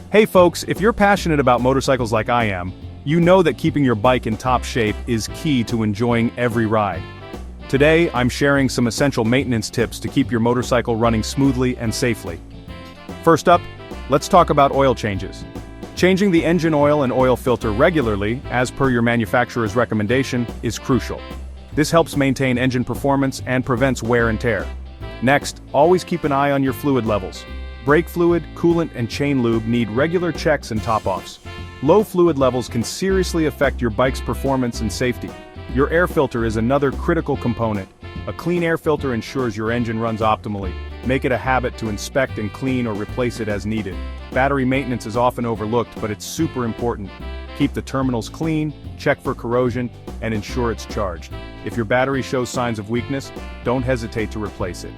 Hey folks, if you're passionate about motorcycles like I am, you know that keeping your bike in top shape is key to enjoying every ride. Today, I'm sharing some essential maintenance tips to keep your motorcycle running smoothly and safely. First up, let's talk about oil changes. Changing the engine oil and oil filter regularly, as per your manufacturer's recommendation, is crucial. This helps maintain engine performance and prevents wear and tear. Next, always keep an eye on your fluid levels. Brake fluid, coolant, and chain lube need regular checks and top-offs. Low fluid levels can seriously affect your bike's performance and safety. Your air filter is another critical component. A clean air filter ensures your engine runs optimally. Make it a habit to inspect and clean or replace it as needed. Battery maintenance is often overlooked, but it's super important. Keep the terminals clean, check for corrosion, and ensure it's charged. If your battery shows signs of weakness, don't hesitate to replace it.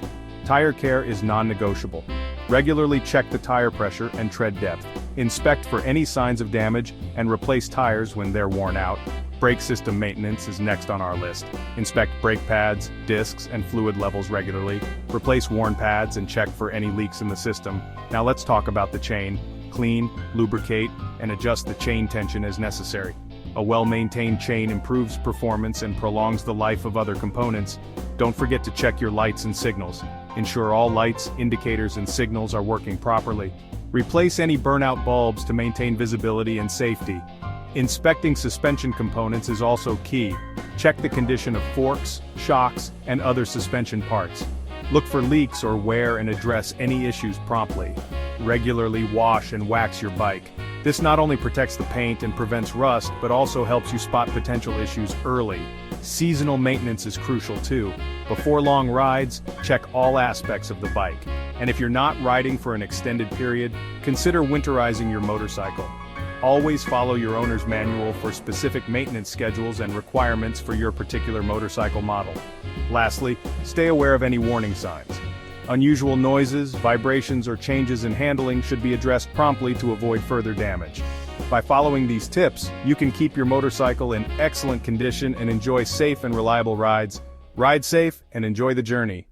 Tire care is non-negotiable. Regularly check the tire pressure and tread depth. Inspect for any signs of damage and replace tires when they're worn out. Brake system maintenance is next on our list. Inspect brake pads, discs, and fluid levels regularly. Replace worn pads and check for any leaks in the system. Now let's talk about the chain. Clean, lubricate, and adjust the chain tension as necessary. A well-maintained chain improves performance and prolongs the life of other components. Don't forget to check your lights and signals. Ensure all lights, indicators, and signals are working properly. Replace any burnout bulbs to maintain visibility and safety. Inspecting suspension components is also key. Check the condition of forks, shocks, and other suspension parts. Look for leaks or wear and address any issues promptly. Regularly wash and wax your bike. This not only protects the paint and prevents rust, but also helps you spot potential issues early. Seasonal maintenance is crucial too. Before long rides, check all aspects of the bike. And if you're not riding for an extended period, consider winterizing your motorcycle. Always follow your owner's manual for specific maintenance schedules and requirements for your particular motorcycle model. Lastly, stay aware of any warning signs. Unusual noises, vibrations, or changes in handling should be addressed promptly to avoid further damage. By following these tips, you can keep your motorcycle in excellent condition and enjoy safe and reliable rides. Ride safe and enjoy the journey.